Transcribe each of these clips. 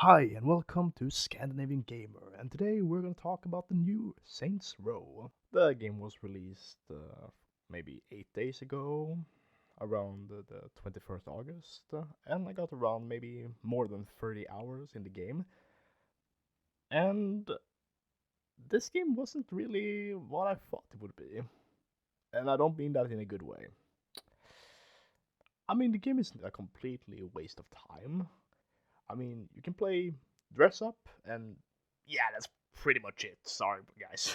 Hi, and welcome to Scandinavian Gamer, and today we're going to talk about the new Saints Row. The game was released maybe 8 days ago, around the 21st August, and I got around maybe more than 30 hours in the game. And this game wasn't really what I thought it would be, and I don't mean that in a good way. I mean, the game isn't a completely waste of time. I mean, you can play dress up, and yeah, that's pretty much it. Sorry, guys.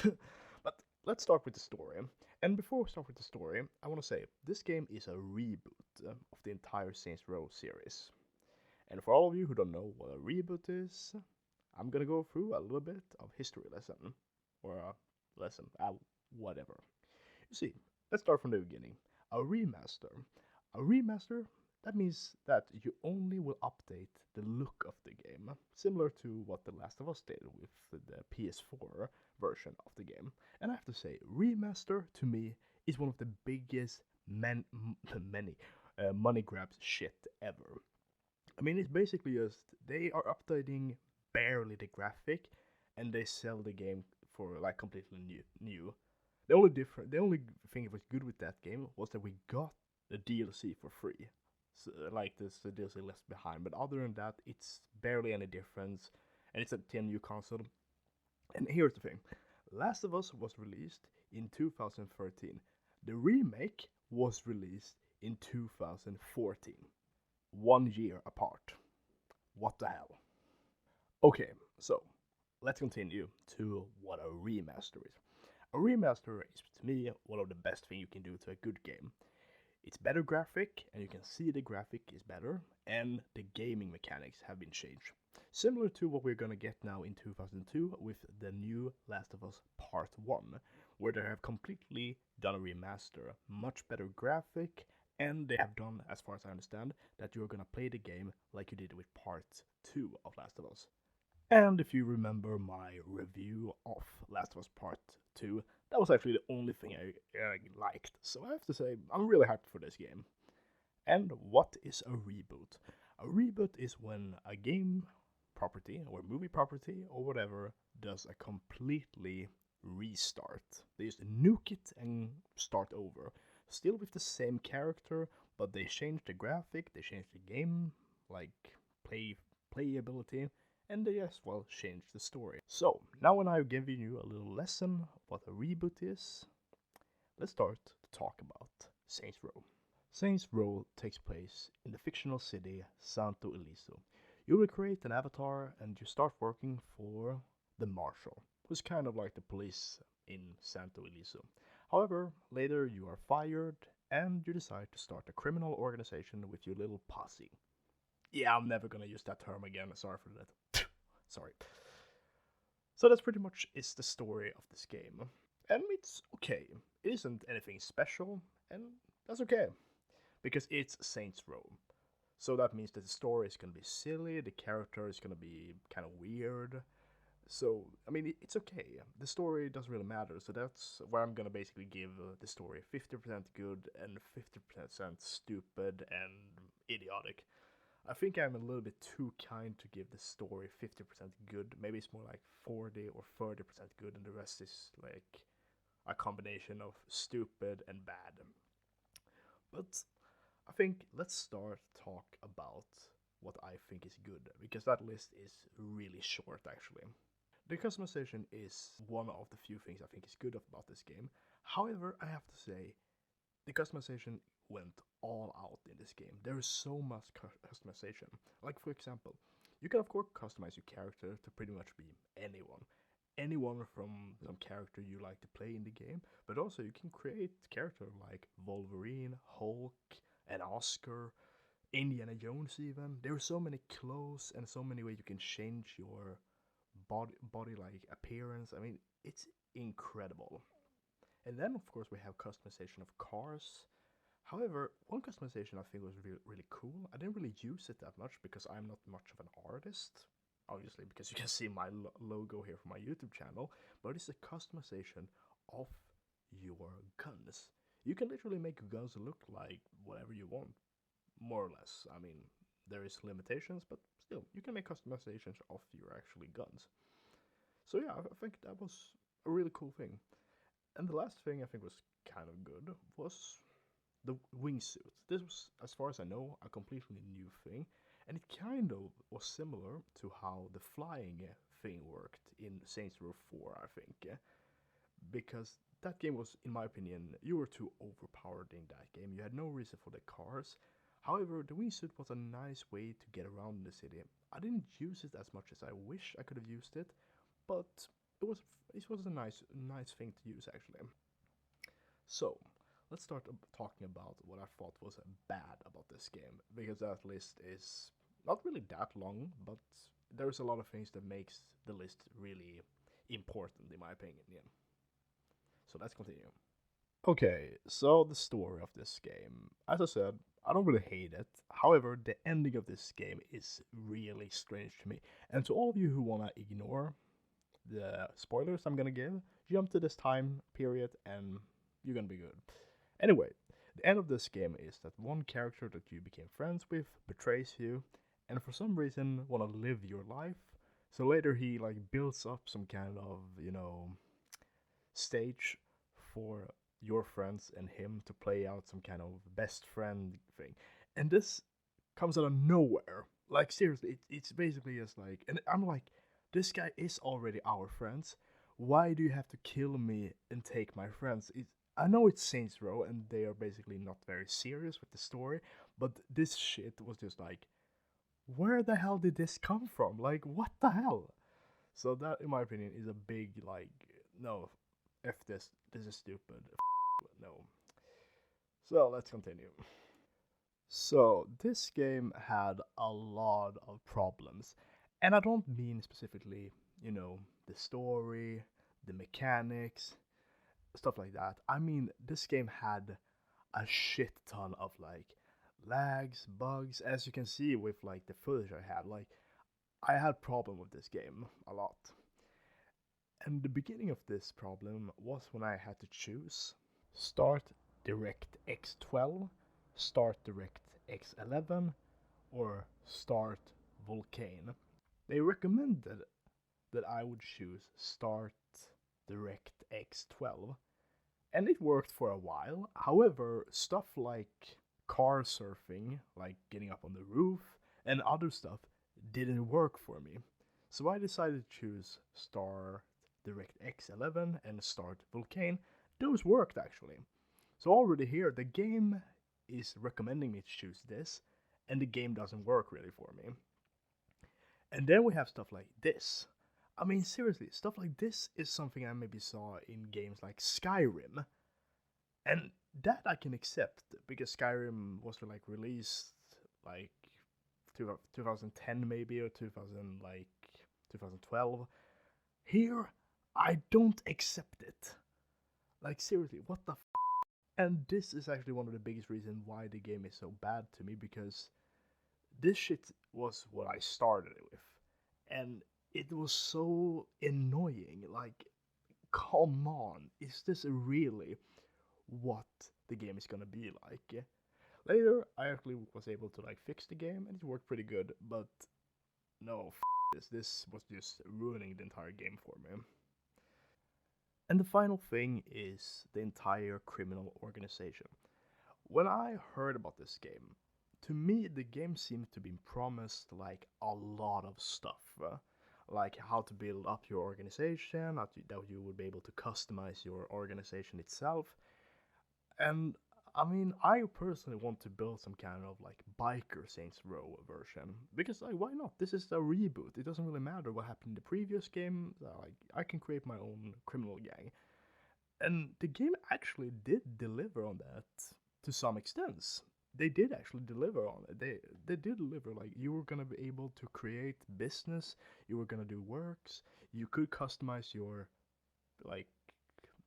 But let's start with the story. And before we start with the story, I want to say this game is a reboot of the entire Saints Row series. And for all of you who don't know what a reboot is, I'm gonna go through a little bit of history lesson, or a lesson, whatever. You see, let's start from the beginning. A remaster. A remaster, that means that you only will update the look of the game, similar to what The Last of Us did with the PS4 version of the game. And I have to say, remaster to me is one of the biggest many money grabs shit ever. I mean, it's basically just they are updating barely the graphic, and they sell the game for like completely new. The only thing that was good with that game was that we got the DLC for free, so, like this the DLC Left Behind. But other than that, it's barely any difference, and it's a 10 new console. And here's the thing: Last of Us was released in 2013. The remake was released in 2014, 1 year apart. What the hell? Okay, so let's continue to what a remaster is. A remaster is, to me, one of the best things you can do to a good game. It's better graphic, and you can see the graphic is better, and the gaming mechanics have been changed. Similar to what we're gonna get now in 2002 with the new Last of Us Part 1, where they have completely done a remaster, much better graphic, and they have done, as far as I understand, that you're gonna play the game like you did with Part 2 of Last of Us. And if you remember my review of Last of Us Part 2, that was actually the only thing I liked. So I have to say, I'm really happy for this game. And what is a reboot? A reboot is when a game property, or movie property, or whatever, does a completely restart. They just nuke it and start over. Still with the same character, but they change the graphic, they change the game, like playability, and they as well change the story. So, now when I've given you a little lesson what a reboot is, let's start to talk about Saints Row. Saints Row takes place in the fictional city Santo Ileso. You will create an avatar and you start working for the Marshal, who's kind of like the police in Santo Ileso. However, later you are fired and you decide to start a criminal organization with your little posse. Yeah, I'm never gonna use that term again, sorry for that. Sorry. So that's pretty much is the story of this game. And it's okay. It isn't anything special, and that's okay. Because it's Saints Row. So that means that the story is gonna be silly, the character is gonna be kind of weird. So, I mean, it's okay. The story doesn't really matter, so that's where I'm gonna basically give the story 50% good and 50% stupid and idiotic. I think I'm a little bit too kind to give the story 50% good. Maybe it's more like 40 or 30% good, and the rest is like a combination of stupid and bad. But I think let's start talk about what I think is good, because that list is really short actually. The customization is one of the few things I think is good about this game. However, I have to say the customization went all out in this game. There is so much customization. Like, for example, you can of course customize your character to pretty much be anyone. Anyone from some character you like to play in the game, but also you can create characters like Wolverine, Hulk, and Oscar, Indiana Jones even. There are so many clothes and so many ways you can change your body like appearance. I mean, it's incredible. And then, of course, we have customization of cars. However, one customization I think was really cool. I didn't really use it that much because I'm not much of an artist, obviously, because you can see my logo here for my YouTube channel, but it's a customization of your guns. You can literally make your guns look like whatever you want, more or less. I mean, there is limitations, but still, you can make customizations of your actually guns. So yeah, I think that was a really cool thing. And the last thing I think was kind of good was the wingsuit. This was, as far as I know, a completely new thing, and it kind of was similar to how the flying thing worked in Saints Row 4, I think, because that game was, in my opinion, you were too overpowered in that game. You had no reason for the cars. However, the wingsuit was a nice way to get around in the city. I didn't use it as much as I wish I could have used it, but it was a nice thing to use actually. So let's start talking about what I thought was bad about this game, because that list is not really that long, but there's a lot of things that makes the list really important in my opinion. Yeah. So let's continue. Okay, so the story of this game. As I said, I don't really hate it. However, the ending of this game is really strange to me. And to all of you who wanna ignore the spoilers I'm gonna give, jump to this time period and you're gonna be good. Anyway, the end of this game is that one character that you became friends with betrays you, and for some reason wanna live your life. So later he like builds up some kind of stage for your friends and him to play out some kind of best friend thing, and this comes out of nowhere. Like seriously, it's basically just like, and I'm like, this guy is already our friends. Why do you have to kill me and take my friends? I know it's Saints Row and they are basically not very serious with the story, but this shit was just like, where the hell did this come from? Like, what the hell? So that, in my opinion, is a big like, no, f this. This is stupid. No. So let's continue. So this game had a lot of problems, and I don't mean specifically, the story, the mechanics, stuff like that. I mean, this game had a shit ton of like lags, bugs, as you can see with like the footage I had. Like, I had problem with this game a lot. And the beginning of this problem was when I had to choose Start DirectX 12, Start DirectX 11, or Start Vulkan. They recommended that I would choose Start DirectX 12, and it worked for a while. However, stuff like car surfing, like getting up on the roof, and other stuff didn't work for me. So I decided to choose Start DirectX 11 and Start Vulkan. Those worked actually. So already here, the game is recommending me to choose this, and the game doesn't work really for me. And then we have stuff like this. I mean, seriously, stuff like this is something I maybe saw in games like Skyrim, and that I can accept because Skyrim was like released like 2010 maybe, or 2000 like 2012. Here, I don't accept it. Like seriously, what the And this is actually one of the biggest reasons why the game is so bad to me, because this shit was what I started it with. And it was so annoying. Like, come on, is this really what the game is gonna be like? Later, I actually was able to like fix the game and it worked pretty good, but no, this. This was just ruining the entire game for me. And the final thing is the entire criminal organization. When I heard about this game, to me the game seemed to be promised like a lot of stuff. Like how to build up your organization, that you would be able to customize your organization itself. And I mean, I personally want to build some kind of like biker Saints Row version, because like, why not? This is a reboot. It doesn't really matter what happened in the previous game. Like, I can create my own criminal gang, and the game actually did deliver on that to some extent. They did actually deliver on it. They did deliver. Like, you were gonna be able to create business. You were gonna do works. You could customize your like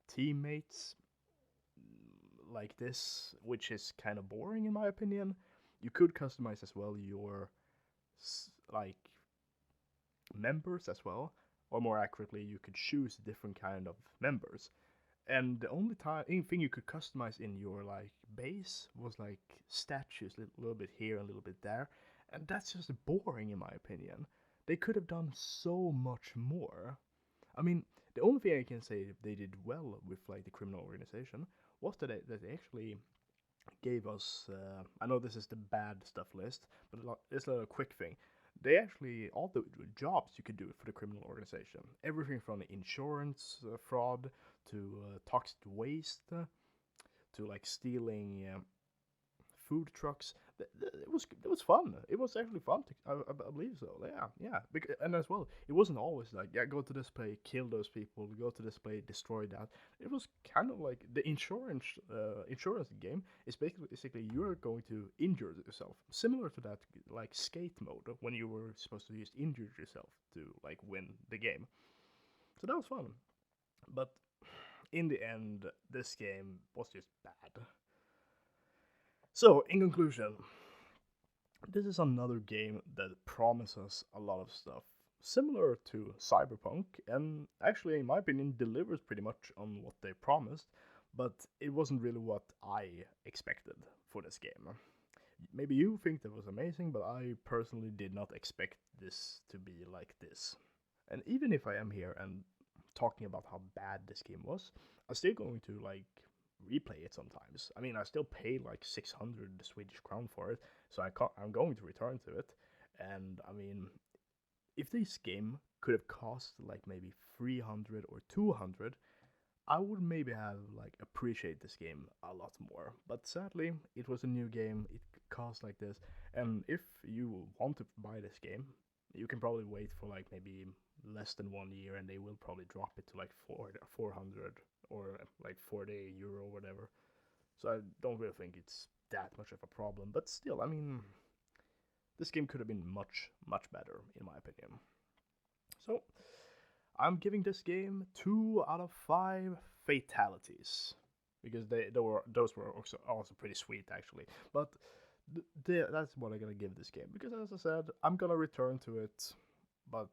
teammates like this, which is kind of boring in my opinion. You could customize as well your like members as well, or more accurately, you could choose different kind of members. And the only thing you could customize in your like base was like statues, a little bit here and a little bit there. And that's just boring in my opinion. They could have done so much more. I mean, the only thing I can say they did well with like the criminal organization was that they actually gave us. I know this is the bad stuff list, but it's a quick thing. They actually all the jobs you could do for the criminal organization, everything from the insurance fraud to toxic waste to like stealing food trucks. It was fun. It was actually fun. I believe so. Yeah, yeah. And as well, it wasn't always like, yeah, go to this place, kill those people, go to this place, destroy that. It was kind of like the insurance game is basically you're going to injure yourself, similar to that like skate mode when you were supposed to just injure yourself to like win the game. So that was fun, but in the end, this game was just bad. So, in conclusion, this is another game that promises a lot of stuff, similar to Cyberpunk, and actually, in my opinion, delivers pretty much on what they promised, but it wasn't really what I expected for this game. Maybe you think that was amazing, but I personally did not expect this to be like this. And even if I am here and talking about how bad this game was, I'm still going to like replay it sometimes. I mean, I still pay like 600 Swedish crown for it, so I'm going to return to it. And I mean, if this game could have cost like maybe 300 or 200, I would maybe have like appreciate this game a lot more. But sadly, it was a new game. It cost like this, and if you want to buy this game, you can probably wait for like maybe less than 1 year, and they will probably drop it to like 400 or like 40 euro or whatever. So I don't really think it's that much of a problem. But still, I mean, this game could have been much better in my opinion. So I'm giving this game 2 out of 5 fatalities because those were also pretty sweet actually. But that's what I'm gonna give this game because, as I said, I'm gonna return to it, but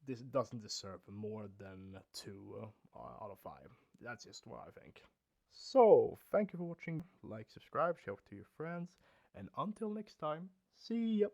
this doesn't deserve more than 2 out of 5. That's just what I think. So thank you for watching. Like, subscribe, share it to your friends, and until next time, see ya.